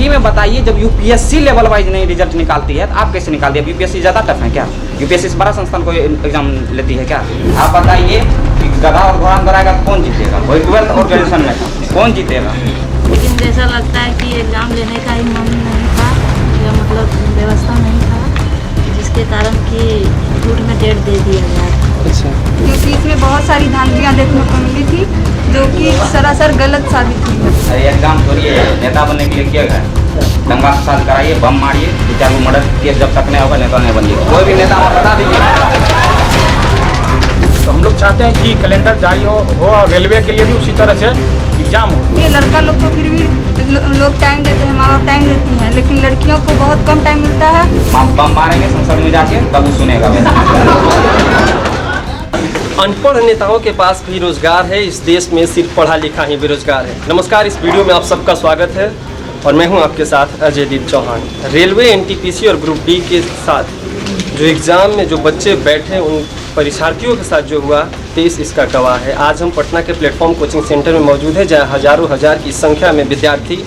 City में बताइए, जब यूपीएससी लेवल वाइज नहीं रिजल्ट निकालती है तो आप कैसे निकालती है? यूपीएससी ज़्यादा टफ है क्या? यूपीएससी से बड़ा संस्थान कोई एग्जाम लेती है क्या? आप बताइए कि गधा और घोड़ा में कराएगा तो कौन जीतेगा? वही 12th और ग्रेजुएशन में कौन जीतेगा? लेकिन जैसा लगता है कि एग्ज़ाम लेने का ही मन नहीं था, या मतलब व्यवस्था नहीं था, जिसके कारण कि झूठ में डेट दे दिया गया। अच्छा, क्योंकि इसमें बहुत सारी धांधलियाँ देखने को मिली थी जो कि सरासर गलत साबित हुई। अरे एग्जाम छोड़िए, नेता बनने के लिए किया गया दंगा फसाद कराइए, बम मारिए, 2-4 मर्डर केस जब तक नहीं होगा नेता नहीं बनिए। कोई भी नेता वहाँ बता दीजिए। तो हम लोग चाहते हैं कि कैलेंडर जारी हो और रेलवे के लिए भी उसी तरह से एग्जाम हो। ये लड़का लोग को फिर भी लोग टाइम देते हैं, माँ बाप टाइम देती हैं, लेकिन लड़कियों को बहुत कम टाइम मिलता है। बम मारेंगे संसद में जाके, तब वो सुनेगा। अनपढ़ नेताओं के पास भी रोजगार है। इस देश में सिर्फ पढ़ा लिखा ही बेरोजगार है। नमस्कार, इस वीडियो में आप सबका स्वागत है और मैं हूं आपके साथ अजयदीप चौहान। रेलवे, एनटीपीसी और ग्रुप डी के साथ जो एग्ज़ाम में जो बच्चे बैठे, उन परीक्षार्थियों के साथ जो हुआ, देश इसका गवाह है। आज हम पटना के प्लेटफॉर्म कोचिंग सेंटर में मौजूद है, जहाँ हज़ारों हजार की संख्या में विद्यार्थी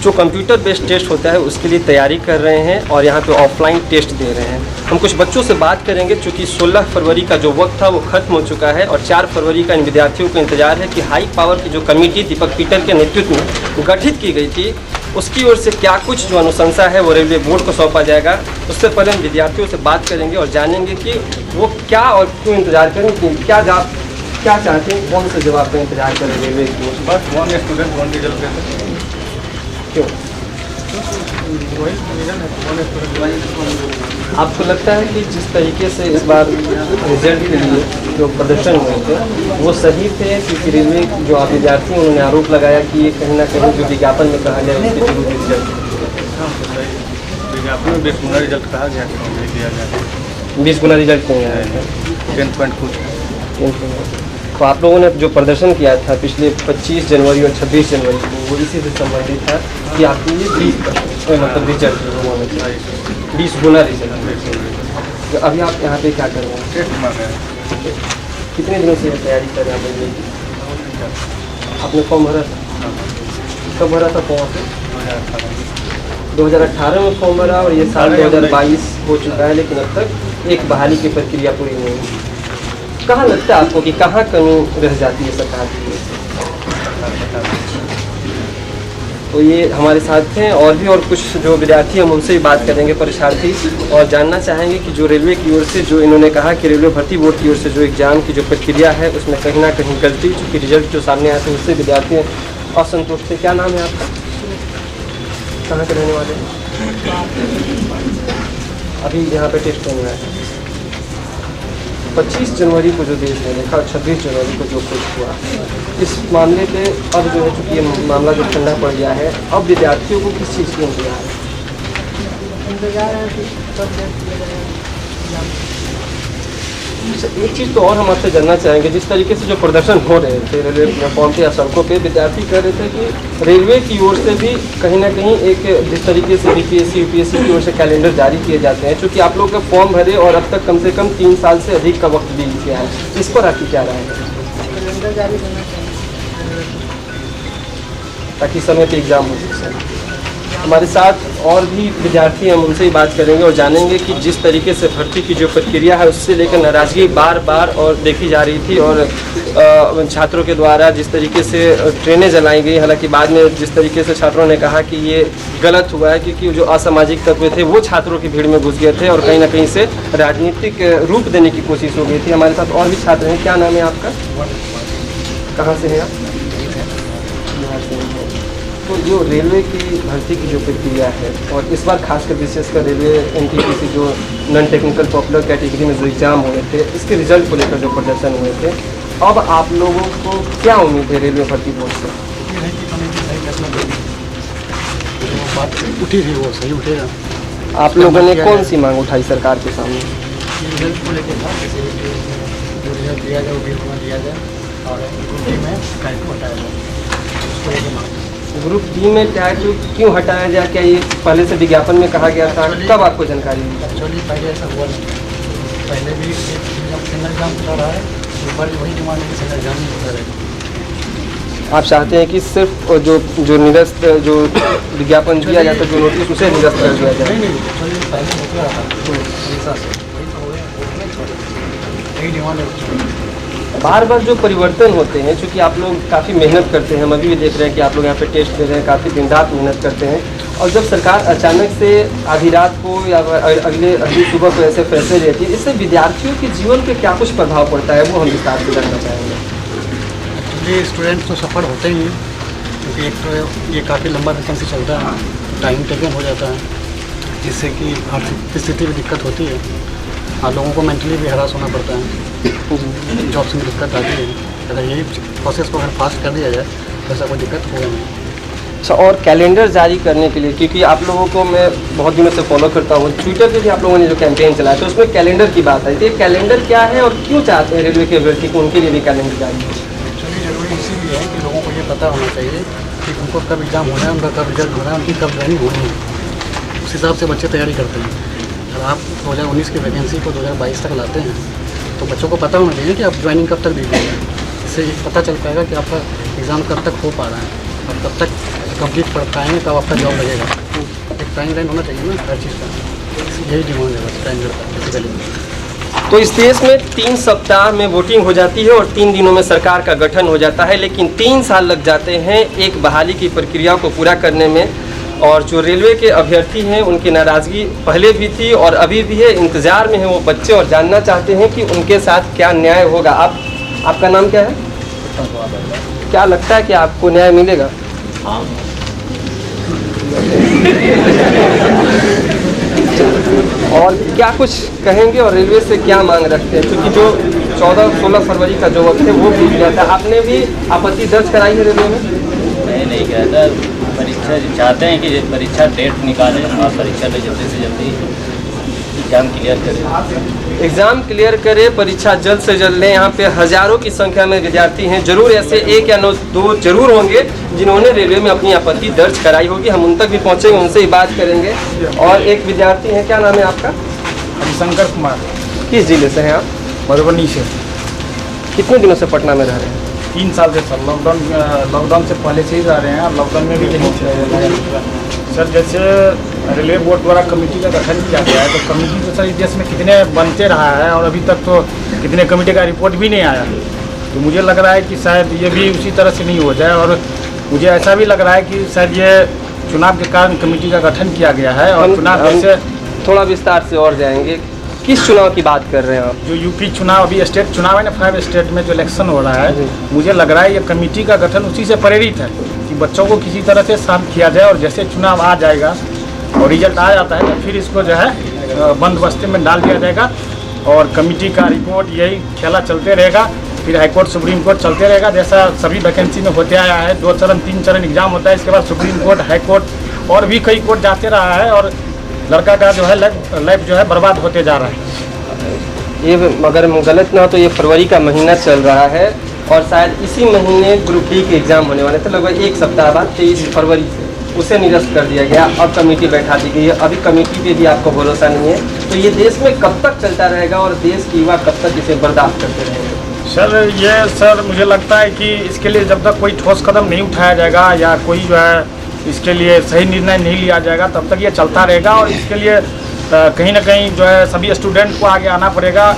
जो कंप्यूटर बेस्ड टेस्ट होता है उसके लिए तैयारी कर रहे हैं और यहाँ पे ऑफलाइन टेस्ट दे रहे हैं। हम कुछ बच्चों से बात करेंगे, चूँकि 16 फरवरी का जो वक्त था वो खत्म हो चुका है और 4 फरवरी का इन विद्यार्थियों को इंतजार है कि हाई पावर की जो कमेटी दीपक पीटर के नेतृत्व में गठित की गई थी, उसकी ओर से क्या कुछ जो अनुशंसा है वो रेलवे बोर्ड को सौंपा जाएगा। उससे पहले हम विद्यार्थियों से बात करेंगे और जानेंगे कि वो क्या और क्यों इंतजार करें, कि क्या चाहते हैं, कौन से जवाब का इंतजार करें रेलवे की ओर से। बस 1 स्टूडेंट 1 रिजल्ट देते हैं। क्यों वही रीजन है, 1 स्टूडेंट। आपको लगता है कि जिस तरीके से इस बार रिजल्ट के लिए जो प्रदर्शन हुए थे वो सही थे? क्योंकि रेलवे जो आप विद्यार्थी हैं उन्होंने आरोप लगाया कि ये कहीं ना कहीं जो विज्ञापन में कहा गया उसके विरुद्ध रिजल्ट, विज्ञापन में 20 गुना रिजल्ट कहा गया कि नहीं दिया गया। 20 गुना रिजल्ट क्यों आया था? 10 पॉइंट कुछ। तो आप लोगों ने जो प्रदर्शन किया था पिछले 25 जनवरी और 26 जनवरी को, वो इसी से संबंधित था कि आपके लिए 20 मतलब रिजल्ट 20 गुना रिजल्ट। तो अभी आप यहाँ पे क्या कर रहे हैं? टेस्ट मार रहे हैं। कितने दिनों से तैयारी कर रहे हैं आप? आपने फॉर्म भरा था? कब भरा था फॉर्म? 2018 में फॉर्म भरा और ये साल 2022 हो चुका है, लेकिन अब तक एक बहाली की प्रक्रिया पूरी नहीं हुई। कहाँ लगता है आपको कि कहाँ कमी रह जाती है सरकार की? तो ये हमारे साथ हैं और कुछ जो विद्यार्थी हम उनसे भी बात करेंगे, परीक्षार्थी, और जानना चाहेंगे कि जो रेलवे की ओर से जो इन्होंने कहा कि रेलवे भर्ती बोर्ड की ओर से जो एग्ज़ाम की जो प्रक्रिया है उसमें कहीं ना कहीं गलती, चूँकि रिजल्ट जो सामने आया था उससे विद्यार्थी असंतुष्ट थे। क्या नाम है आपका? कहाँ के रहने वाले हैं? अभी यहाँ पे टेस्ट होने आया है। 25 जनवरी को जो देश ने देखा और 26 जनवरी को जो कुछ हुआ, इस मामले पे अब जो है चूँकि ये मामला जो ठंडा पड़ गया है, अब विद्यार्थियों को किस चीज़ की इंतजार है? एक चीज़ तो और हम आपसे जानना चाहेंगे, जिस तरीके से जो प्रदर्शन हो रहे थे रेलवे प्लेटफॉर्म पे या सड़कों पे, विद्यार्थी कह रहे थे कि रेलवे की ओर से भी कहीं ना कहीं एक जिस तरीके से बीपीएससी यूपीएससी की ओर से कैलेंडर जारी किए जाते हैं, चूँकि आप लोग का फॉर्म भरे और अब तक कम से कम 3 साल से अधिक का वक्त बीत गया है, इस पर आपकी क्या राय है? कैलेंडर जारी करना चाहिए ताकि समय पे एग्ज़ाम हो सके। हमारे साथ और भी विद्यार्थी, हम उनसे ही बात करेंगे और जानेंगे कि जिस तरीके से भर्ती की जो प्रक्रिया है उससे लेकर नाराज़गी बार बार और देखी जा रही थी और छात्रों के द्वारा जिस तरीके से ट्रेनें जलाई गई, हालांकि बाद में जिस तरीके से छात्रों ने कहा कि ये गलत हुआ है क्योंकि जो असामाजिक तत्व थे वो छात्रों की भीड़ में घुस गए थे और कहीं ना कहीं से राजनीतिक रूप देने की कोशिश हो गई थी। हमारे साथ और भी छात्र हैं। क्या नाम है आपका? कहाँ से हैं आप? बिहार से हैं। तो जो रेलवे की भर्ती की जो प्रक्रिया है और इस बार खासकर विशेषकर रेलवे एनटीपीसी जो नॉन टेक्निकल पॉपुलर कैटेगरी में जो एग्ज़ाम हुए थे, इसके रिजल्ट को लेकर जो प्रदर्शन हुए थे, अब आप लोगों को क्या उम्मीद है रेलवे भर्ती बोर्ड से? उठी थी वो सही उठेगा। आप लोगों ने कौन सी मांग उठाई सरकार के सामने? रिजल्ट को लेकर था, जैसे जो रिजल्ट दिया जाए वो भी दिया जाए और ग्रुप डी में टैग को हटाया जाए, उसको लेकर मांग। ग्रुप डी में टैग क्यों हटाया जाए? क्या ये पहले से विज्ञापन में कहा गया था? कब आपको जानकारी मिली? एक्चुअली पहले ऐसा हुआ नहीं, पहले भी सिंगल एग्जाम होता रहा है, एक बार वही जमाने में सिंगल एग्जाम नहीं होता रहे। आप चाहते हैं कि सिर्फ जो निरस्त जो विज्ञापन दिया जाता है, जो नोटिस, उसे निरस्त कर दिया जाए? नहीं चलिए पहले होते रहा था तो हमेशा से वही तो हो गया, वोट नहीं छोड़े, यही डिमांड है। बार बार जो परिवर्तन होते हैं, चूँकि आप लोग काफ़ी मेहनत करते हैं, हम अभी भी देख रहे हैं कि आप लोग यहाँ पे टेस्ट दे रहे हैं, काफ़ी दिन रात मेहनत करते हैं, और जब सरकार अचानक से आधी रात को या अगली सुबह को ऐसे फैसले लेती है, इससे विद्यार्थियों के जीवन पे क्या कुछ प्रभाव पड़ता है, वो हम विस्तार से जानना चाहेंगे। एक्चुअली स्टूडेंट तो सफल होते ही हैं, क्योंकि एक तो ये काफ़ी लंबा वैकेंसी चलता है, टाइम टेकन हो जाता है, जिससे कि आर्थिक स्थिति में दिक्कत होती है और लोगों को मेंटली भी हरास होना पड़ता है, जॉब से दिक्कत आती है। अगर यही प्रोसेस को अगर फास्ट कर दिया जाए तो ऐसा कोई दिक्कत होगा नहीं। अच्छा, और कैलेंडर जारी करने के लिए, क्योंकि आप लोगों को मैं बहुत दिनों से फॉलो करता हूँ, ट्विटर पे भी आप लोगों ने जो कैंपेन चलाया तो उसमें कैलेंडर की बात आई थी। कैलेंडर क्या है और क्यों चाहते हैं रेलवे के अभ्यर्थी को उनके लिए भी कैलेंडर जारी? एक्चुअली जरूरी इसीलिए है कि लोगों को ये पता होना चाहिए कि उनको कब एग्ज़ाम होना है, उनका कब रिजल्ट होना है, उनकी कब ज्वाइनिंग होनी है। उस हिसाब से बच्चे तैयारी करते हैं। अगर आप 2019 की वैकेंसी को 2022 तक लाते हैं तो बच्चों को पता होना चाहिए कि आप ज्वाइनिंग कब तक दीजिएगा। इससे ये पता चल पाएगा कि आपका एग्ज़ाम कब तक हो पा रहा है और कब तक कंप्लीट पढ़ पाएंगे, कब आपका जॉब लगेगा। एक टाइम लाइन होना चाहिए ना हर चीज़ का, यही डिमांड है बस टाइम का बेसिकली। तो इस देश में 3 सप्ताह में वोटिंग हो जाती है और 3 दिनों में सरकार का गठन हो जाता है, लेकिन 3 साल लग जाते हैं एक बहाली की प्रक्रिया को पूरा करने में। और जो रेलवे के अभ्यर्थी हैं उनकी नाराज़गी पहले भी थी और अभी भी है, इंतज़ार में हैं वो बच्चे और जानना चाहते हैं कि उनके साथ क्या न्याय होगा। आपका नाम क्या है? क्या लगता है कि आपको न्याय मिलेगा? और क्या कुछ कहेंगे और रेलवे से क्या मांग रखते हैं, क्योंकि जो 14-16 फरवरी का जो वक्त है वो बीत गया था, आपने भी आपत्ति दर्ज कराई है रेलवे में? नहीं किया था। परीक्षा चाहते हैं कि परीक्षा डेट निकालें और परीक्षा में जल्दी से जल्दी एग्ज़ाम क्लियर करें। एग्ज़ाम क्लियर करें, परीक्षा जल्द से जल्द लें। यहाँ पे हज़ारों की संख्या में विद्यार्थी हैं, जरूर ऐसे 1 या 2 जरूर होंगे जिन्होंने रेलवे में अपनी आपत्ति दर्ज कराई होगी। हम उन तक भी पहुँचेंगे, उनसे ही बात करेंगे। और एक विद्यार्थी हैं, क्या नाम है आपका? हरिशंकर कुमार। किस जिले से हैं आप? मधुबनी से। कितने दिनों से पटना में रह रहे हैं? 3 साल से सर, लॉकडाउन से पहले से ही रह रहे हैं और लॉकडाउन में भी यहीं सर। जैसे रेलवे बोर्ड द्वारा कमेटी का गठन किया गया है, तो कमेटी तो सर इस देश में कितने बनते रहा है और अभी तक तो कितने कमेटी का रिपोर्ट भी नहीं आया। तो मुझे लग रहा है कि शायद ये भी उसी तरह से नहीं हो जाए, और मुझे ऐसा भी लग रहा है कि शायद ये चुनाव के कारण कमेटी का गठन किया गया है। और चुनाव जैसे थोड़ा विस्तार से और जाएंगे, किस चुनाव की बात कर रहे हैं आप? जो यूपी चुनाव, अभी स्टेट चुनाव है ना, 5 स्टेट में जो इलेक्शन हो रहा है, मुझे लग रहा है ये कमेटी का गठन उसी से प्रेरित है कि बच्चों को किसी तरह से शांत किया जाए, और जैसे चुनाव आ जाएगा और रिजल्ट आ जाता है तो फिर इसको जो है बंदोबस्ती में डाल दिया जाएगा और कमेटी का रिपोर्ट यही खेला चलते रहेगा। फिर हाईकोर्ट सुप्रीम कोर्ट चलते रहेगा, जैसा सभी वैकेंसी में होते आया है। 2 चरण 3 चरण एग्जाम होता है, इसके बाद सुप्रीम कोर्ट, हाईकोर्ट और भी कई कोर्ट जाते रहा है, और लड़का का जो है लाइफ जो है बर्बाद होते जा रहा है। ये अगर मैं गलत ना हो तो ये फरवरी का महीना चल रहा है और शायद इसी महीने ग्रुप डी के एग्ज़ाम होने वाले थे, लगभग 1 सप्ताह बाद 23 फरवरी से उसे निरस्त कर दिया गया। अब कमेटी बैठा दी गई है, अभी कमेटी पे भी आपको भरोसा नहीं है। तो ये देश में कब तक चलता रहेगा और देश के युवा कब तक इसे बर्दाश्त करते रहेंगे? सर मुझे लगता है कि इसके लिए जब तक कोई ठोस कदम नहीं उठाया जाएगा या कोई जो है इसके लिए सही निर्णय नहीं लिया जाएगा, तब तक ये चलता रहेगा। और इसके लिए कहीं ना कहीं जो है सभी स्टूडेंट को आगे आना पड़ेगा।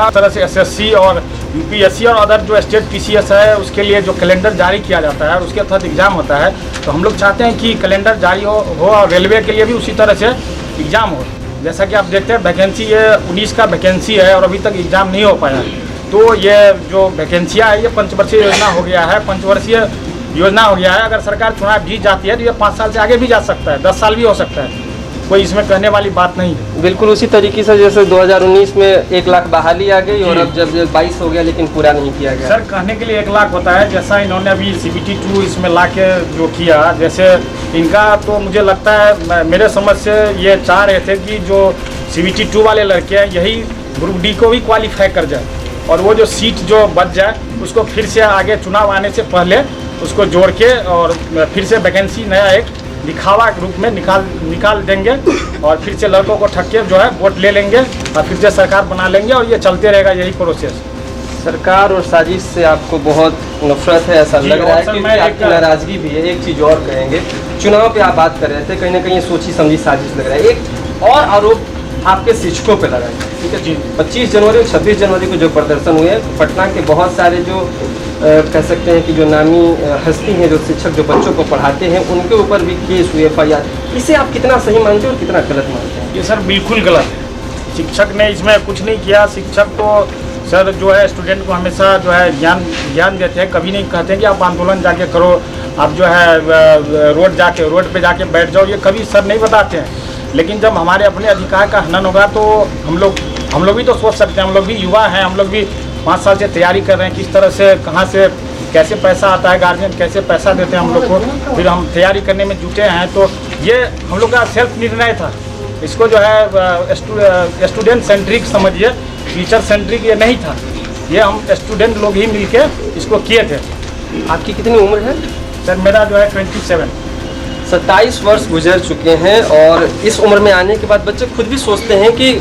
इस तरह से एसएससी और यूपीएससी और अदर जो स्टेट पीसीएस है उसके लिए जो कैलेंडर जारी किया जाता है और उसके तहत एग्ज़ाम होता है, तो हम लोग चाहते हैं कि कैलेंडर जारी हो और रेलवे के लिए भी उसी तरह से एग्ज़ाम हो। जैसा कि आप देखते हैं वैकेंसी ये 19 का वैकेंसी है और अभी तक एग्ज़ाम नहीं हो पाया। तो ये जो वैकेंसियाँ है ये पंचवर्षीय योजना हो गया है, पंचवर्षीय योजना हो गया है। अगर सरकार चुनाव जीत जाती है तो ये 5 साल से आगे भी जा सकता है, 10 साल भी हो सकता है, कोई इसमें कहने वाली बात नहीं है। बिल्कुल उसी तरीके से जैसे 2019 में 1 लाख बहाली आ गई और अब जब 22 हो गया लेकिन पूरा नहीं किया गया। सर कहने के लिए 1 लाख होता है, जैसा इन्होंने अभी CBT 2 इसमें ला के जो किया, जैसे इनका तो मुझे लगता है मेरे समझ से ये चाह रहे थे कि जो CBT 2 वाले लड़के हैं यही ग्रुप डी को भी क्वालिफाई कर जाए और वो जो सीट जो बच जाए उसको फिर से आगे चुनाव आने से पहले उसको जोड़ के और फिर से वैकेंसी नया एक दिखावा के रूप में निकाल देंगे और फिर से लड़कों को ठग के जो है वोट ले लेंगे और फिर से सरकार बना लेंगे और ये चलते रहेगा यही प्रोसेस। सरकार और साजिश से आपको बहुत नफरत है, ऐसा जी, लग रहा है, और सर, क्योंकि मैं आपकी एक- नाराजगी भी है। एक चीज़ और कहेंगे, चुनाव पे आप बात कर रहे थे, कहीं ना कहीं सोची समझी साजिश लग रहा है। एक और आरोप आपके शिक्षकों पे लगा है, ठीक है जी। 25 जनवरी और 26 जनवरी को जो प्रदर्शन हुए, पटना के बहुत सारे जो कह सकते हैं कि जो नामी हस्ती हैं, जो शिक्षक जो बच्चों को पढ़ाते हैं, उनके ऊपर भी केस हुए, FIR। इसे आप कितना सही मानते हैं और कितना गलत मानते हैं? ये सर बिल्कुल गलत है। शिक्षक ने इसमें कुछ नहीं किया। शिक्षक तो सर जो है स्टूडेंट को हमेशा जो है ज्ञान देते हैं, कभी नहीं कहते हैं कि आप आंदोलन जाके करो, आप जो है रोड पे जाके बैठ जाओ, ये कभी सर नहीं बताते हैं। लेकिन जब हमारे अपने अधिकार का हनन होगा तो हम लोग भी तो सोच सकते हैं, हम लोग भी युवा हैं, हम लोग भी 5 साल से तैयारी कर रहे हैं, किस तरह से कहाँ से कैसे पैसा आता है, गार्जियन कैसे पैसा देते हैं हम लोग को, फिर हम तैयारी करने में जुटे हैं। तो ये हम लोग का सेल्फ निर्णय था। इसको जो है स्टूडेंट सेंट्रिक समझिए, टीचर सेंट्रिक ये नहीं था, ये हम स्टूडेंट लोग ही मिलके इसको किए थे। आपकी कितनी उम्र है? सर मेरा जो है 27। 27 वर्ष गुजर चुके हैं और इस उम्र में आने के बाद बच्चे खुद भी सोचते हैं कि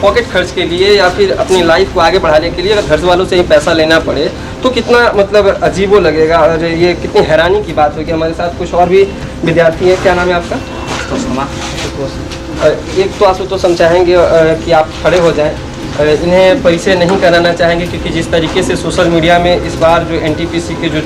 पॉकेट खर्च के लिए या फिर अपनी लाइफ को आगे बढ़ाने के लिए अगर घर वालों से ही पैसा लेना पड़े तो कितना मतलब अजीबो लगेगा, और ये कितनी हैरानी की बात होगी। हमारे साथ कुछ और भी विद्यार्थी हैं। क्या नाम है आपका? एक तो आशुतोष हम चाहेंगे कि आप खड़े हो जाएं, इन्हें परिचय नहीं कराना चाहेंगे क्योंकि जिस तरीके से सोशल मीडिया में इस बार जो NTPC के जो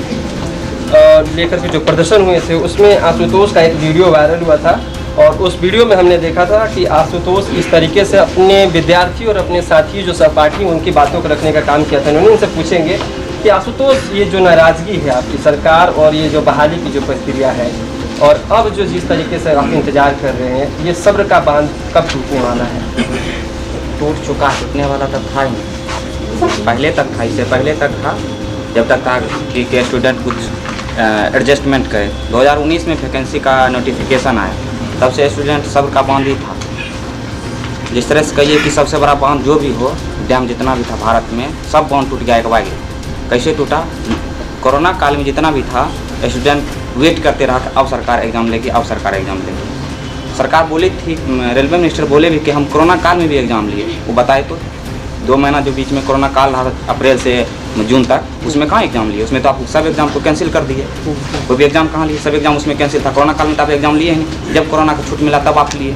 लेकर के जो प्रदर्शन हुए थे उसमें आशुतोष का एक वीडियो वायरल हुआ था और उस वीडियो में हमने देखा था कि आशुतोष इस तरीके से अपने विद्यार्थी और अपने साथी जो सहपाठी उनकी बातों को रखने का काम किया था। उन्होंने उनसे पूछेंगे कि आशुतोष, ये जो नाराज़गी है आपकी सरकार और ये जो बहाली की जो प्रक्रिया है और अब जो जिस तरीके से आप इंतजार कर रहे हैं, ये सब्र का बांध कब टूटने वाला है? टूट चुका, टूटने वाला तक था ही नहीं। पहले तक था, इससे पहले तक था, जब तक था कि स्टूडेंट कुछ एडजस्टमेंट करे। 2019 में वैकेंसी का नोटिफिकेशन आया, तब से स्टूडेंट सब्र का बांध ही था। जिस तरह से कहिए कि सबसे बड़ा बांध जो भी हो, डैम जितना भी था भारत में, सब बांध टूट गया एक बार। कैसे टूटा? कोरोना काल में जितना भी था स्टूडेंट वेट करते रहा कि अब सरकार एग्ज़ाम लेगी, अब सरकार एग्ज़ाम लेगी। सरकार बोली थी, रेलवे मिनिस्टर बोले भी कि हम कोरोना काल में भी एग्ज़ाम लिए। वो बताए तो 2 महीना जो बीच में कोरोना काल रहा, अप्रैल से जून तक, उसमें कहाँ एग्जाम लिए? उसमें तो आप सब एग्जाम को कैंसिल कर दिए। कोई भी एग्जाम कहाँ लिए? सब एग्जाम उसमें कैंसिल था। कोरोना काल में तो आप एग्जाम लिए नहीं, जब कोरोना का छूट मिला तब आप लिए।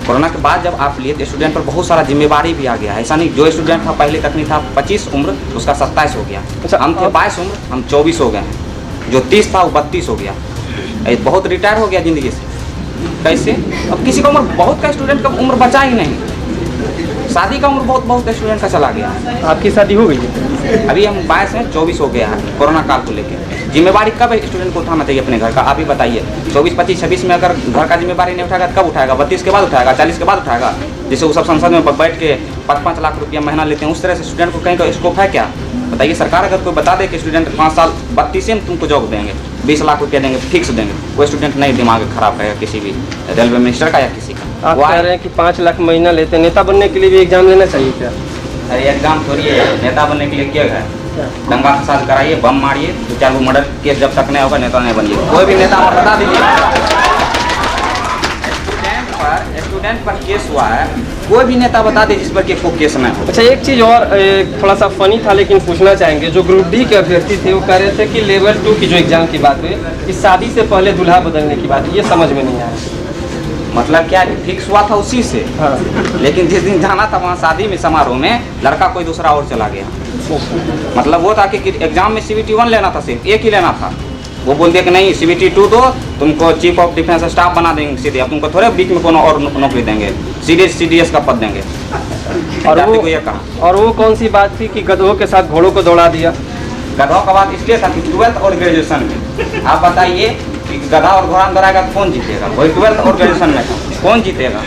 कोरोना के बाद जब आप लिए तो स्टूडेंट पर बहुत सारा जिम्मेवारी भी आ गया। ऐसा नहीं, जो स्टूडेंट था पहले तक नहीं था 25 उम्र, उसका 27 हो गया। अच्छा, हम थे 22 उम्र, हम 24 हो गए हैं। जो 30 था वो 32 हो गया। बहुत रिटायर हो गया ज़िंदगी से। कैसे? अब किसी का उम्र बहुत का स्टूडेंट का उम्र बचा ही नहीं। शादी का उम्र बहुत स्टूडेंट का चला गया। आपकी शादी हो गई है? अभी हम 22 में 24 हो गया है। कोरोना काल को लेकर जिम्मेवारी कब स्टूडेंट को उठाना चाहिए अपने घर का? आप ही बताइए। 24, 25, 26 में अगर घर का जिम्मेवारी नहीं उठाएगा तो कब उठाएगा? 32 के बाद उठाएगा, 40 के बाद उठाएगा। जैसे वो सब संसद में बैठ के 5-5 लाख रुपया महीना लेते हैं, उस तरह से स्टूडेंट को कहीं का स्कोप है क्या? बताइए। सरकार अगर कोई बता दे कि स्टूडेंट 5 साल 32 में तुमको जॉब देंगे, 20 लाख रुपया देंगे, फिक्स देंगे, वो स्टूडेंट नहीं दिमाग खराब करेगा किसी भी रेलवे मिनिस्टर का या किसी का। आप कह रहे हैं कि 5 लाख महीना लेते हैं, नेता बनने के लिए भी एग्जाम लेना चाहिए क्या? अरे एग्जाम थोड़ी है, नेता बनने के लिए क्या है? दंगा फसाद कराइए, बम मारिए, 2-4 वो मर्डर केस जब तक नहीं होगा नेता नहीं बनिए। कोई भी नेता आप बता दीजिए। स्टूडेंट पर केस हुआ है, कोई भी नेता बता दे जिस पर कि कोई केस नहीं हो। अच्छा, एक चीज़ और थोड़ा सा फनी था लेकिन पूछना चाहेंगे। जो ग्रुप डी के अभ्यर्थी थे वो कह रहे थे कि लेवल 2 की जो एग्जाम की बात हुई, इस शादी से पहले दूल्हा बदलने की बात, ये समझ में नहीं आया। मतलब क्या फिक्स हुआ था उसी से, हाँ। लेकिन जिस दिन जाना था वहाँ शादी में समारोह में लड़का कोई दूसरा और चला गया। मतलब वो था कि एग्जाम में CBT 1 लेना था, सिर्फ एक ही लेना था। वो बोल दिया कि नहीं CBT 2 दो, तुमको चीफ ऑफ डिफेंस स्टाफ बना देंगे सीधे, अब तुमको थोड़े बीच में कोनो और नौकरी देंगे, CDS का पद देंगे। और वो कौन सी बात थी कि गधों के साथ घोड़ों को दौड़ा दिया? गधों का बात इसलिए था कि 12th और ग्रेजुएशन में आप बताइए कि गधा और घोड़ा दौड़ाएगा तो कौन जीतेगा? वही 12th और ग्रेजुएशन में था, कौन जीतेगा?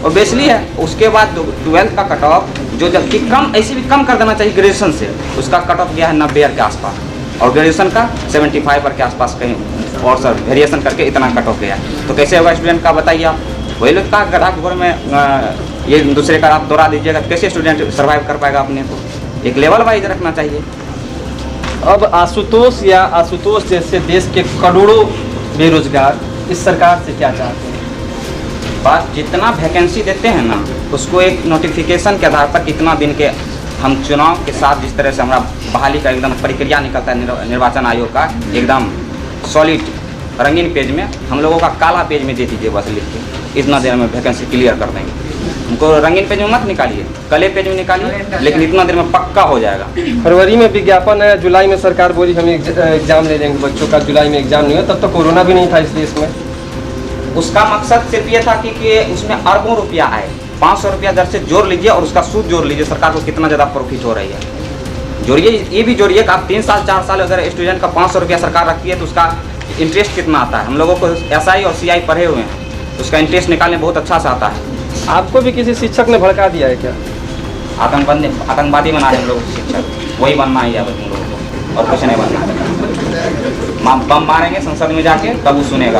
और बेसिकली है। उसके बाद 12th का कट ऑफ जो जबकि कम, ऐसे भी कम कर देना चाहिए ग्रेजुएशन से, उसका कट ऑफ गया है 90 के आसपास, और ग्रेजुएशन का 75 के आसपास कहीं और सर वेरिएशन करके इतना कट ऑफ गया। तो कैसे होगा स्टूडेंट का बताइए आप? वही लोग का गधा के घर में ये दूसरे का आप दौड़ा दीजिएगा तो कैसे स्टूडेंट सर्वाइव कर पाएगा अपने को? एक लेवल वाइज रखना चाहिए। अब आशुतोष या आशुतोष जैसे देश के करोड़ों बेरोजगार इस सरकार से क्या चाहते हैं? बात जितना वैकेंसी देते हैं ना, उसको एक नोटिफिकेशन के आधार पर कितना दिन के हम चुनाव के साथ जिस तरह से हमारा बहाली का एकदम प्रक्रिया निकलता है निर्वाचन आयोग का एकदम सॉलिड रंगीन पेज में, हम लोगों का काला पेज में दे दीजिए बस लिख के, इतना देर में वैकेंसी क्लियर कर देंगे। हमको रंगीन पेज में मत निकालिए, काले पेज में निकालिए, लेकिन इतना देर में पक्का हो जाएगा। फरवरी में विज्ञापन है, जुलाई में सरकार बोली हम एग्जाम ले लेंगे बच्चों का, जुलाई में एग्जाम नहीं हो, तब तो कोरोना भी नहीं था इस देश में। उसका मकसद सिर्फ ये था कि उसमें अरबों रुपया आए, 500 रुपया दर से जोड़ लीजिए और उसका सूद जोड़ लीजिए, सरकार को कितना ज़्यादा प्रॉफिट हो रही है। जोड़िए, ये भी जोड़िए कि आप 3 साल 4 साल अगर स्टूडेंट का 500 रुपया सरकार रखती है तो उसका इंटरेस्ट कितना आता है। हम लोगों को SI और CI पढ़े हुए हैं, उसका इंटरेस्ट निकालने बहुत अच्छा से आता है। आपको भी किसी शिक्षक ने भड़का दिया है क्या? आतंकवादी बना रहे हम लोग शिक्षक, वही बनना ही है हम लोगों को, और कुछ नहीं बनना है। बम मारेंगे संसद में जाके, तब वो सुनेगा।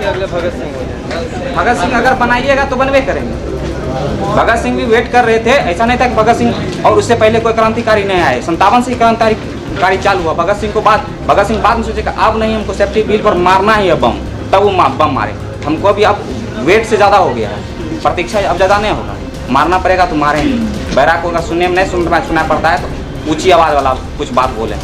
अगले भगत सिंह अगर बनाइएगा तो बनवे करेंगे। भगत सिंह भी वेट कर रहे थे, ऐसा नहीं था कि भगत सिंह और उससे पहले कोई क्रांतिकारी नहीं आए। 57 से क्रांतिकारी चालू हुआ। भगत सिंह बाद में सोचे कि अब नहीं, हमको सेफ्टी बिल पर मारना ही है बम, तब वो बम मारे। हमको भी अब वेट से ज़्यादा हो गया है, प्रतीक्षा अब ज़्यादा नहीं होगा, मारना पड़ेगा तो मारेंगे। बैराक होगा, सुनने में नहीं सुनना पड़ता है तो ऊँची आवाज़ वाला कुछ बात बोले।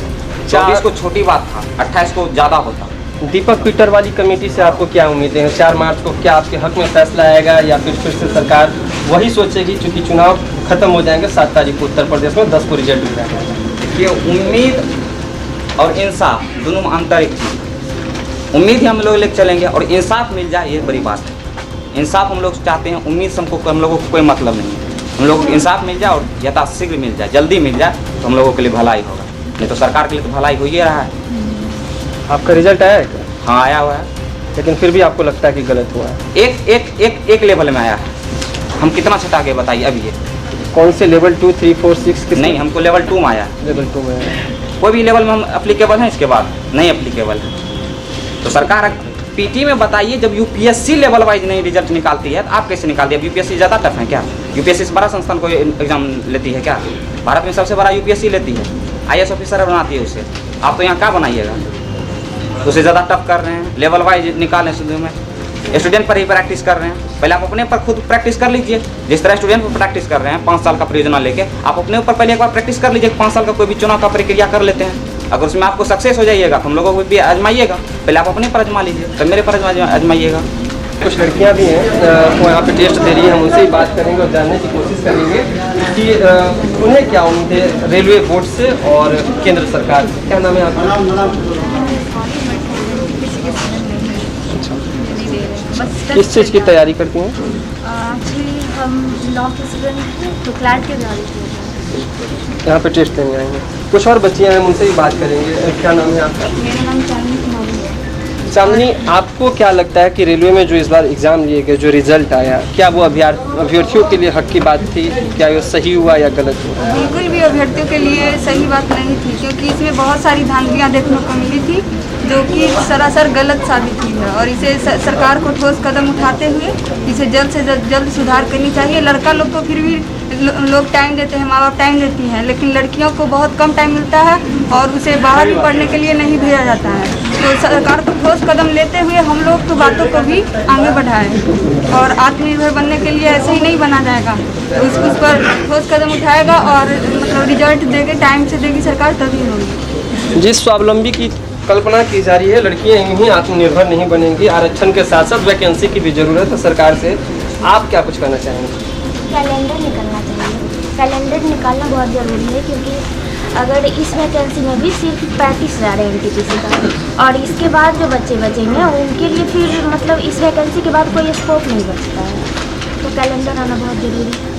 24 को छोटी बात था, 28 को ज़्यादा होता। दीपक पीटर वाली कमेटी से आपको क्या उम्मीदें हैं? 4 मार्च को क्या आपके हक में फैसला आएगा या फिर से सरकार वही सोचेगी, क्योंकि चुनाव खत्म हो जाएंगे 7 तारीख को उत्तर प्रदेश में, 10 को रिजल्ट मिल जाएगा? देखिए, उम्मीद और इंसाफ दोनों में अंतर एक चीज़। उम्मीद ही हम लोग लेकर चलेंगे और इंसाफ मिल जाए, ये बड़ी बात है। इंसाफ हम लोग चाहते हैं, उम्मीद से हम लोगों को कोई मतलब नहीं है। हम लोग को इंसाफ मिल जाए और यथाशीघ्र मिल जाए, जल्दी मिल जाए तो हम लोगों के लिए भलाई होगा, नहीं तो सरकार के लिए तो भलाई हो ही रहा है। आपका रिजल्ट आया है क्या? हाँ, आया हुआ है, लेकिन फिर भी आपको लगता है कि गलत हुआ है? एक लेवल में आया है। हम कितना छटा के बताइए अभी? ये कौन से लेवल 2, 3, 4, 6? नहीं, हमको लेवल 2 में आया। लेवल 2 में कोई भी लेवल में हम अप्लीकेबल हैं, इसके बाद नहीं अप्लीकेबल है। तो सरकार PT में बताइए, जब UPSC लेवल वाइज नहीं रिजल्ट निकालती है तो आप कैसे निकालती है? UPSC ज़्यादा टफ है क्या? UPSC से बड़ा संस्थान कोई एग्जाम लेती है क्या? भारत में सबसे बड़ा UPSC लेती है, IAS ऑफिसर बनाती है उसे। आप तो यहाँ क्या बनाइएगा? उसे ज़्यादा टफ कर रहे हैं, लेवल वाइज निकालने शुरू में स्टूडेंट पर ही प्रैक्टिस कर रहे हैं। पहले आप अपने पर खुद प्रैक्टिस कर लीजिए, जिस तरह स्टूडेंट पर प्रैक्टिस कर रहे हैं 5 साल का परियोजना लेके, आप अपने ऊपर पहले एक बार प्रैक्टिस कर लीजिए। 5 साल का कोई भी चुनाव का प्रक्रिया कर लेते हैं, अगर उसमें आपको सक्सेस हो जाइएगा तो हम लोगों को भी आजमाइएगा। पहले आप अपने पर आजमा लीजिए, फिर मेरे पर आजमाइएगा। कुछ लड़कियां भी हैं वो यहाँ पे टेस्ट दे रही हैं, हम उनसे ही बात करेंगे और जानने की कोशिश करेंगे कि उन्हें क्या उम्मीद है रेलवे बोर्ड से और केंद्र सरकार से। क्या नाम है आपका? किस चीज़ की तैयारी करती हैं? एक्चुअली हम लॉ के स्टूडेंट हैं, तो क्लैट के तैयारी कर रहे हैं। यहाँ पे टेस्ट देने आए हैं। कुछ और बच्चियाँ हैं, उनसे भी बात करेंगे। क्या नाम है आपका? मेरा नाम चांदनी कुमारी है। चांदनी, आपको क्या लगता है कि रेलवे में जो इस बार एग्ज़ाम लिए गए, जो रिजल्ट आया, क्या वो अभ्यर्थियों के लिए हक की बात थी? क्या ये सही हुआ या गलत हुआ? बिल्कुल भी अभ्यर्थियों के लिए सही बात नहीं थी, क्योंकि इसमें बहुत सारी धांधलियाँ देखने को मिली थी जो कि सरासर गलत साबित हुई है। और इसे सरकार को ठोस कदम उठाते हुए इसे जल्द से जल्द सुधार करनी चाहिए। लड़का लोग को फिर भी लोग टाइम देते हैं, माँ बाप टाइम देती हैं, लेकिन लड़कियों को बहुत कम टाइम मिलता है और उसे बाहर भी पढ़ने के लिए नहीं भेजा जाता है। तो सरकार को ठोस कदम लेते हुए हम लोग तो बातों को भी आगे बढ़ाएं और आत्मनिर्भर बनने के लिए ऐसे ही नहीं बना जाएगा। तो उस पर ठोस कदम उठाएगा और मतलब रिजल्ट देगी, टाइम से देगी सरकार, तभी होगी। जिस स्वावलंबी की कल्पना की जा रही है, लड़कियां यूं ही आत्मनिर्भर नहीं बनेंगी। आरक्षण के साथ साथ वैकेंसी की भी ज़रूरत है सरकार से। आप क्या कुछ कहना चाहेंगे? कैलेंडर निकलना चाहिए। कैलेंडर निकालना बहुत ज़रूरी है, क्योंकि अगर इस वैकेंसी में भी सिर्फ 35,000 है NTPC का, और इसके बाद जो बच्चे बचेंगे उनके लिए फिर मतलब इस वैकेंसी के बाद कोई स्कोप नहीं बचता है। तो कैलेंडर आना बहुत ज़रूरी है।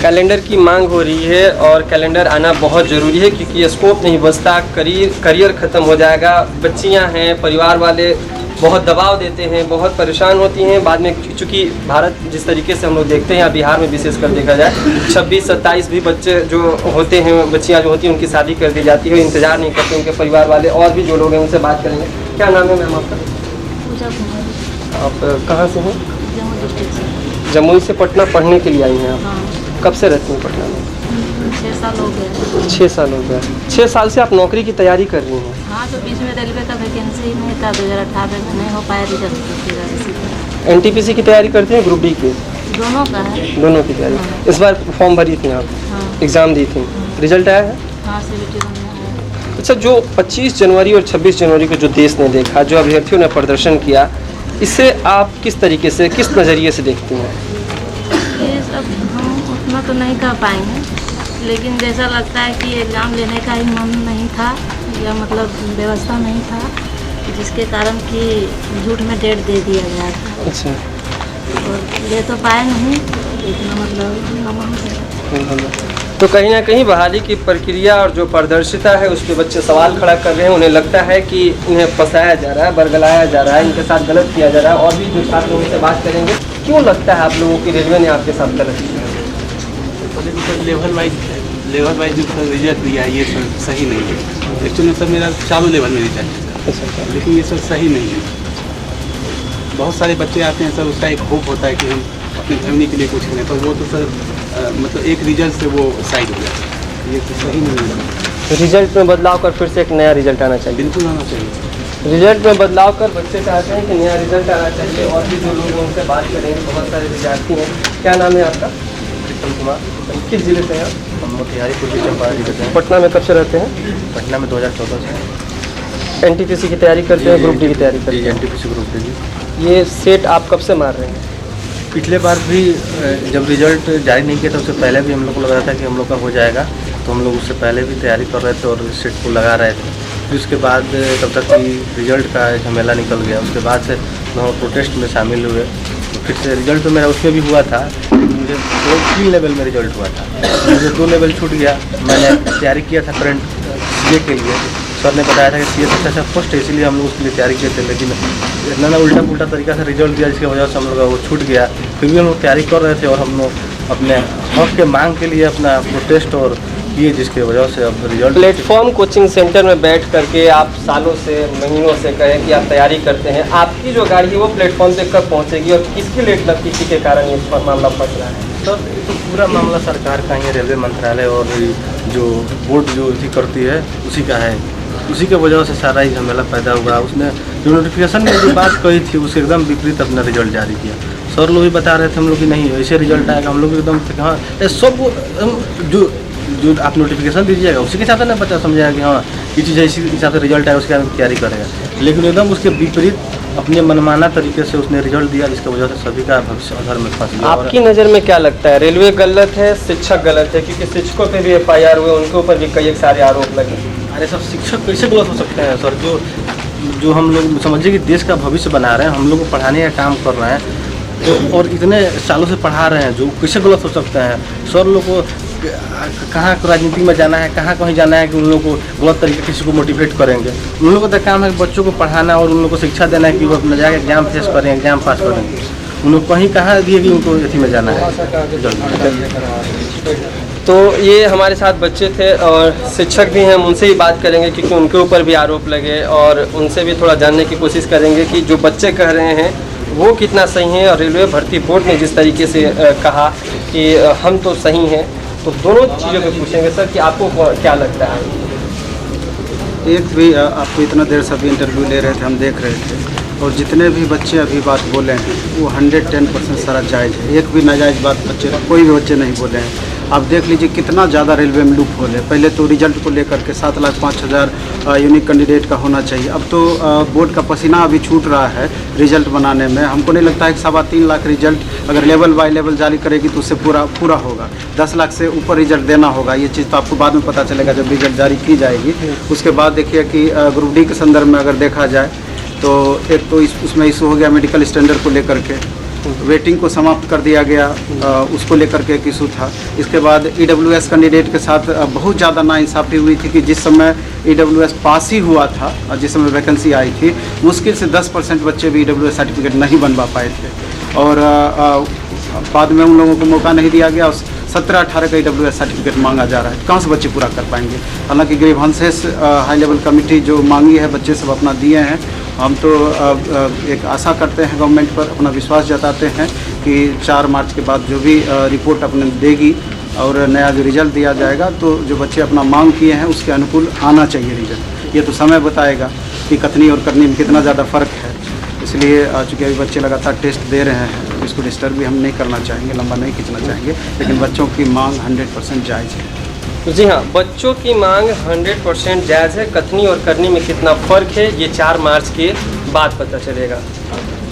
कैलेंडर की मांग हो रही है और कैलेंडर आना बहुत ज़रूरी है, क्योंकि स्कोप नहीं बचता, करियर ख़त्म हो जाएगा। बच्चियां हैं, परिवार वाले बहुत दबाव देते हैं, बहुत परेशान होती हैं बाद में, चूँकि भारत जिस तरीके से हम लोग देखते हैं, यहाँ बिहार में विशेषकर देखा जाए 26-27 भी बच्चे जो होते हैं, बच्चियाँ जो होती हैं, उनकी शादी कर दी जाती है, इंतज़ार नहीं करते उनके परिवार वाले। और भी जो लोग हैं उनसे बात करेंगे। क्या नाम है मैम आपका? पूजा कुमारी। आप कहाँ से हैं? जम्मू डिस्ट्रिक्ट से। जमुई से पटना पढ़ने के लिए आई हैं आप? हाँ। कब से रहती हैं पटना में? 6 साल हो गए। 6 साल हो गया। 6 साल से आप नौकरी की तैयारी कर रही हैं? हाँ, तो बीच में रेलवे का वैकेंसी नहीं था, 2018 में नहीं हो पाया रिजल्ट। NTPC की तैयारी करते हैं, ग्रुप D की? दोनों का है। दोनों की तैयारी। इस बार फॉर्म भरी थी आप, हाँ एग्ज़ाम दी थी, रिजल्ट आया है? हाँ CBT बनना है। अच्छा, जो 25 जनवरी और 26 जनवरी को जो देश ने देखा, जो अभ्यर्थियों ने प्रदर्शन किया, इसे आप किस तरीके से, किस नज़रिए से देखती हैं? ये सब हम उतना तो नहीं कर पाएंगे, लेकिन जैसा लगता है कि एग्ज़ाम लेने का ही मन नहीं था या मतलब व्यवस्था नहीं था, जिसके कारण कि झूठ में डेट दे दिया गया था। अच्छा, और ले तो पाए नहीं, इतना मतलब तो कहीं ना कहीं बहाली की प्रक्रिया और जो पारदर्शिता है उस पर बच्चे सवाल खड़ा कर रहे हैं। उन्हें लगता है कि इन्हें फंसाया जा रहा है, बरगलाया जा रहा है, इनके साथ गलत किया जा रहा है। और भी जो छात्र लोगों से बात करेंगे, क्यों लगता है आप लोगों की रेलवे ने आपके साथ गलत किया? लेवल वाइज जो रिजल्ट दिया है ये सर सही नहीं है। एक्चुअली सर मेरा चालू लेवल में रिजल्ट है, लेकिन ये सर सही नहीं है। बहुत सारे बच्चे आते हैं सर, उसका एक होप होता है कि हम अपनी फैमिली के लिए कुछ करें, तो वो तो सर मतलब एक रिजल्ट से वो साइड हो जाता है। ये तो सही नहीं है। रिजल्ट में बदलाव कर फिर से एक नया रिजल्ट आना चाहिए। बिल्कुल आना चाहिए। रिजल्ट में बदलाव कर बच्चे चाहते हैं कि नया रिजल्ट आना चाहिए। और भी जो लोग उनसे बात करेंगे, बहुत सारे विद्यार्थी हैं। क्या नाम है आपका? विक्रम कुमार। किस जिले से हैं आप? हम मोतिहारी पूर्वी चंपारण जिले से हैं। पटना में कब से रहते हैं? पटना में 2014 से। NTPC की तैयारी करते हैं, ग्रुप डी की तैयारी करते हैं? NTPC group D. ये सेट आप कब से मार रहे हैं? पिछले बार भी जब रिजल्ट जारी नहीं किया था उससे पहले भी हम लोग को लग रहा था कि हम लोग का हो जाएगा, तो हम लोग उससे पहले भी तैयारी कर रहे थे और सेट को लगा रहे थे। फिर उसके बाद तब तक कि रिजल्ट का झमेला निकल गया, उसके बाद से हम प्रोटेस्ट में शामिल हुए। तो फिर से रिजल्ट तो मेरा उसमें भी हुआ था, मुझे 3 लेवल में रिजल्ट हुआ था, मुझे 2 लेवल छूट गया। मैंने तैयारी किया था करंट CA के लिए, सर ने बताया था कि CA सबसे अच्छा पोस्ट है, इसलिए हम लोग उसके लिए तैयारी किए थे। लेकिन इतना उल्टा पुल्टा तरीका से रिजल्ट दिया, जिसकी वजह से हम लोग का वो छूट गया। फिर भी हम लोग तैयारी कर रहे थे और हम लोग अपने हक के मांग के लिए अपना प्रोटेस्ट और किए, जिसकी वजह से अब रिजल्ट। प्लेटफॉर्म कोचिंग सेंटर में बैठ करके आप सालों से, महीनों से कहें कि आप तैयारी करते हैं, आपकी जो गाड़ी है वो प्लेटफॉर्म तक कब पहुंचेगी और किसकी लेट लगती के कारण ये मामला फंस रहा है? सर तो पूरा मामला सरकार का ही है, रेलवे मंत्रालय और जो बोर्ड जो थी करती है उसी का है। उसी के वजह से सारा ही झमेला पैदा हुआ। उसने जो नोटिफिकेशन में जो बात कही थी उसके एकदम विपरीत अपना रिजल्ट जारी किया। सर लोग भी बता रहे थे हम लोग कि नहीं ऐसे रिजल्ट आएगा, हम लोग एकदम हाँ सब जो जो आप नोटिफिकेशन दीजिएगा उसी के हिसाब से ना बच्चा समझाएगा कि हाँ ये चीज़ इसी हिसाब से रिजल्ट आएगा, उसके बाद तैयारी करेगा। लेकिन एकदम उसके विपरीत अपने मनमाना तरीके से उसने रिजल्ट दिया, जिसकी वजह से सभी का भविष्य अधर में फंस गया। आपकी नज़र में क्या लगता है, रेलवे गलत है, शिक्षक गलत है? क्योंकि शिक्षकों पे भी FIR हुए, उनके ऊपर भी कई सारे आरोप लगे। अरे सब शिक्षक कैसे गलत हो सकते हैं सर? जो हम लोग समझिए कि देश का भविष्य बना रहे हैं, हम लोग को पढ़ाने का काम कर रहे हैं, तो और इतने सालों से पढ़ा रहे हैं, जो कैसे गलत हो सकते हैं? सर लोग को कहाँ राजनीति में जाना है, कहाँ कहीं जाना है कि उन लोगों को गलत तरीके किसी को मोटिवेट करेंगे? उन लोगों का काम है बच्चों को पढ़ाना और उन लोगों को शिक्षा देना है कि वो अपना जाकर एग्जाम फेस करें, एग्जाम पास करेंगे। उन लोग कहीं कहाँ दिए कि उनको इसी में जाना है। तो ये हमारे साथ बच्चे थे और शिक्षक भी हैं, हम उनसे ही बात करेंगे क्योंकि उनके ऊपर भी आरोप लगे और उनसे भी थोड़ा जानने की कोशिश करेंगे कि जो बच्चे कह रहे हैं वो कितना सही है और रेलवे भर्ती बोर्ड ने जिस तरीके से कहा कि हम तो सही हैं, तो दोनों चीज़ों पे पूछेंगे सर कि आपको क्या लगता है? एक भी आपको इतना देर से अभी इंटरव्यू ले रहे थे, हम देख रहे थे, और जितने भी बच्चे अभी बात बोले हैं वो 110% सारा जायज़ है। एक भी नाजायज़ बात कोई भी बच्चे नहीं बोले हैं। आप देख लीजिए कितना ज़्यादा रेलवे में लूप होल है। पहले तो रिजल्ट को लेकर के 7,05,000 यूनिक कैंडिडेट का होना चाहिए, अब तो बोर्ड का पसीना अभी छूट रहा है रिजल्ट बनाने में। हमको नहीं लगता है कि 3.25 लाख रिजल्ट अगर लेवल बाय लेवल जारी करेगी तो उससे पूरा होगा। 10 लाख से ऊपर रिजल्ट देना होगा। ये चीज़ तो आपको बाद में पता चलेगा जब रिजल्ट जारी की जाएगी। उसके बाद देखिए कि ग्रुप डी के संदर्भ में अगर देखा जाए तो एक तो उसमें इशू हो गया मेडिकल स्टैंडर्ड को लेकर के, वेटिंग को समाप्त कर दिया गया, उसको लेकर के एक इशू था। इसके बाद EWS कैंडिडेट के साथ बहुत ज़्यादा नाइंसाफ़ी हुई थी कि जिस समय EWS पास ही हुआ था, जिस समय वैकेंसी आई थी, मुश्किल से 10% बच्चे भी EWS सर्टिफिकेट नहीं बनवा पाए थे और बाद में उन लोगों को मौका नहीं दिया गया। 17-18 का EWS सर्टिफिकेट मांगा जा रहा है, कहाँ से बच्चे पूरा कर पाएंगे? हालांकि ग्रीवेंसेस हाई लेवल कमेटी जो मांगी है बच्चे सब अपना दिए हैं। हम तो एक आशा करते हैं गवर्नमेंट पर, अपना विश्वास जताते हैं कि 4 मार्च के बाद जो भी रिपोर्ट अपने देगी और नया जो रिजल्ट दिया जाएगा तो जो बच्चे अपना मांग किए हैं उसके अनुकूल आना चाहिए रिजल्ट। ये तो समय बताएगा कि कथनी और करनी में कितना ज़्यादा फ़र्क है। इसलिए चूँकि अभी बच्चे लगातार टेस्ट दे रहे हैं तो इसको डिस्टर्ब भी हम नहीं करना चाहेंगे, लंबा नहीं खींचना चाहेंगे, लेकिन बच्चों की मांग 100% जायज़ है। जी हाँ, बच्चों की मांग 100% जायज़ है। कथनी और करनी में कितना फ़र्क है ये 4 मार्च के बाद पता चलेगा।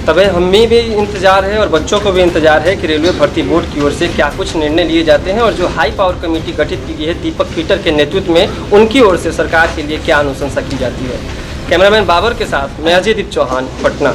तबे हमें भी इंतज़ार है और बच्चों को भी इंतज़ार है कि रेलवे भर्ती बोर्ड की ओर से क्या कुछ निर्णय लिए जाते हैं और जो हाई पावर कमेटी गठित की गई है दीपक पीटर के नेतृत्व में, उनकी ओर से सरकार के लिए क्या अनुशंसा की जाती है। कैमरामैन बाबर के साथ मैं अजयदीप चौहान, पटना।